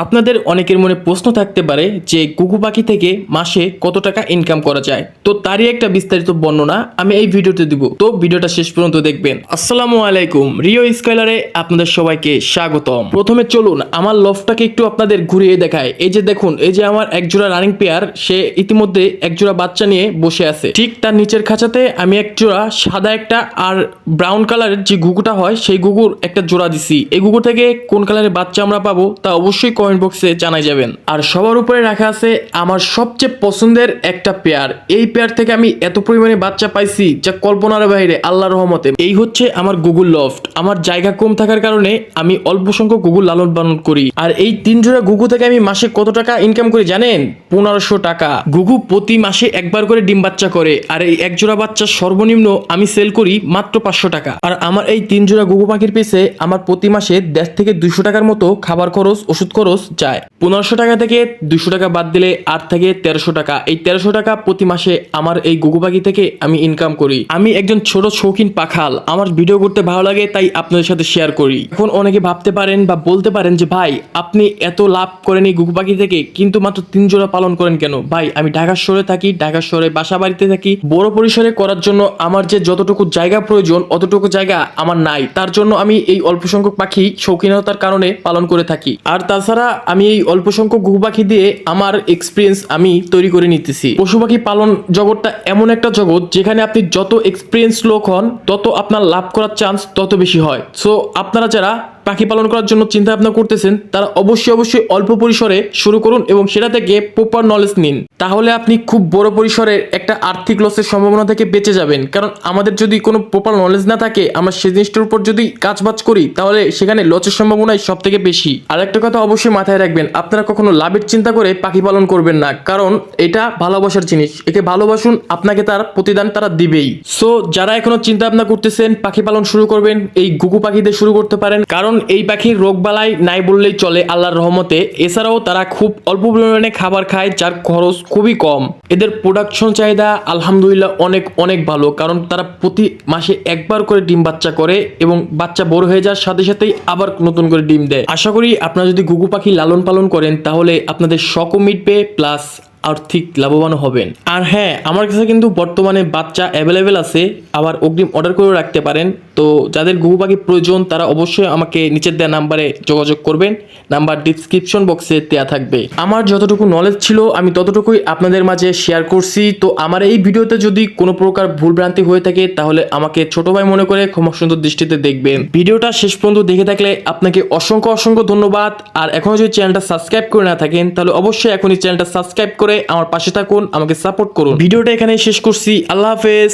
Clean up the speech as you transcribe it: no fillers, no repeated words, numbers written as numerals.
আপনাদের অনেকের মনে প্রশ্ন থাকতে পারে যে ঘুঘু পাখি থেকে মাসে কত টাকা ইনকাম করা যায়, তো তারই একটা বিস্তারিত বর্ণনা আমি এই ভিডিওতে দিব। তো ভিডিওটা শেষ পর্যন্ত দেখবেন। আসসালামু আলাইকুম, রিও স্কাইলারে আপনাদের সবাইকে স্বাগতম। প্রথমে চলুন আমার লফটাকে একটু আপনাদের ঘুরিয়ে দেখায়। এই যে দেখুন, এই যে আমার একজোড়া রানিং পেয়ার, সে ইতিমধ্যে একজোড়া বাচ্চা নিয়ে বসে আছে। ঠিক তার নিচের খাঁচাতে আমি একজোড়া সাদা একটা আর ব্রাউন কালারের যে ঘুঘুটা হয় সেই ঘুঘুর একটা জোড়া দিছি। এই ঘুঘু থেকে কোন কালারের বাচ্চা আমরা পাবো তা অবশ্যই কমেন্ট বক্সে জানাই যাবেন। আর সবার উপরে রাখা আছে আমার সবচেয়ে পছন্দের একটা পেয়ার। এই পেয়ার থেকে আমি এত পরিমাণে বাচ্চা পাইছি যা কল্পনার বাইরে, আল্লাহর রহমতে। এই হচ্ছে আমার গুগল লফট। আমার জায়গা কম থাকার কারণে আমি অল্প সংখ্যক গুগল লালন পালন করি। আর এই 3 জোড়া গুগু থেকে আমি মাসে কত টাকা ইনকাম করি জানেন? 1500 টাকা। গুগু প্রতি মাসে একবার করে ডিম বাচ্চা করে, আর এই এক জোড়া বাচ্চা সর্বনিম্ন আমি সেল করি মাত্র 500 টাকা। আর আমার এই 3 জোড়া গুগু পাখির পিছে আমার প্রতি মাসে 1.5 থেকে 200 টাকার মতো খাবার খরচ, ওষুধ খরচ যায়। 1500 টাকা থেকে 200 টাকা বাদ দিলে আর থাকে 1300 টাকা। এই 1300 টাকা প্রতি মাসে আমার এই গুগু পাখি থেকে আমি ইনকাম করি। আমি একজন ছোট শৌখিন পাখাল, আমার ভিডিও করতে ভালো লাগে তাই আপনাদের সাথে শেয়ার করি। এখন অনেকে ভাবতে পারেন বা বলতে পারেন যে ভাই আপনি এত লাভ করেন এই গুগু পাখি থেকে, কিন্তু মাত্র 3 জোড়া পালন করেন কেন? ভাই আমি ঢাকা শহরে থাকি, ঢাকা শহরে বাসা বাড়িতে থাকি। বড় পরিসরে করার জন্য আমার যে যতটুকু জায়গা প্রয়োজন অতটুকু জায়গা আমার নাই, তার জন্য আমি এই অল্প সংখ্যক পাখি শৌখিনতার কারণে পালন করে থাকি। আর তাছাড়া আমি এই অল্প সংখ্যক ঘুঘু পাখি দিয়ে আমার এক্সপিরিয়েন্স আমি তৈরি করে নিতেছি। পশু পাখি পালন জগৎটা এমন একটা জগৎ যেখানে আপনি যত এক্সপিরিয়েন্স লোক হন তত আপনার লাভ করার চান্স তত বেশি হয়। সো আপনারা যারা পাখি পালন করার জন্য চিন্তা ভাবনা করতেছেন তারা অবশ্যই অল্প পরিসরে শুরু করুন এবং সেটা থেকে প্রপার নলেজ নিন। তাহলে আপনি খুব বড় পরিসরে একটা আর্থিক লসের সম্ভাবনা থেকে বেঁচে যাবেন। কারণ আমাদের যদি কোনো প্রপার নলেজ না থাকে, আমরা সেই জিনিসটার উপর যদি কাজবাজ করি তাহলে সেখানে লসের সম্ভাবনাই সব থেকে বেশি। আর একটা কথা অবশ্যই মাথায় রাখবেন, আপনারা কখনো লাভের চিন্তা করে পাখি পালন করবেন না, কারণ এটা ভালোবাসার জিনিস। একে ভালোবাসুন, আপনাকে তার প্রতিদান তারা দিবেই। সো যারা এখনো চিন্তা ভাবনা করতেছেন পাখি পালন শুরু করবেন, এই ঘুঘু পাখি দিয়ে শুরু করতে পারেন। কারণ এই পাখির রোগ বালাই নাই বললেই চলে আল্লাহর রহমতে। এছাড়াও তারা খুব অল্প পরিমাণে খাবার খায় যার খরচ খুবই কম। এদের প্রোডাকশন চাহিদা আলহামদুলিল্লাহ অনেক ভালো, কারণ তারা প্রতি মাসে একবার করে ডিম বাচ্চা করে এবং বাচ্চা বড় হয়ে যাওয়ার সাথে সাথেই আবার নতুন করে ডিম দেয়। আশা করি আপনারা যদি ঘুঘু পাখি লালন পালন করেন তাহলে আপনাদের শখও মিটবে, প্লাস আর্থিক লাভবান হবেন। আর হ্যাঁ, আমার কাছে কিন্তু বর্তমানে বাচ্চা অ্যাভেলেবেল আছে, আবার অগ্রিম অর্ডার করে রাখতে পারেন। তো যাদের ঘুঘু পাখি প্রয়োজন তারা অবশ্যই আমাকে নিচের দেওয়া নাম্বারে যোগাযোগ করবেন, নাম্বার ডিসক্রিপশন বক্সে দেওয়া থাকবে। আমার যতটুকু নলেজ ছিল আমি ততটুকুই আপনাদের মাঝে শেয়ার করছি। তো আমার এই ভিডিওতে যদি কোনো প্রকার ভুলভ্রান্তি হয়ে থাকে তাহলে আমাকে ছোট ভাই মনে করে ক্ষমা সুন্দর দৃষ্টিতে দেখবেন। ভিডিওটা শেষ পর্যন্ত দেখে থাকলে আপনাকে অসংখ্য ধন্যবাদ। আর এখনো যদি চ্যানেলটা সাবস্ক্রাইব করে না থাকেন তাহলে অবশ্যই এখনই চ্যানেলটা সাবস্ক্রাইব করে আমার পাশে থাকুন, আমাকে সাপোর্ট করুন। ভিডিওটা এখানেই শেষ করছি। আল্লাহ হাফেজ।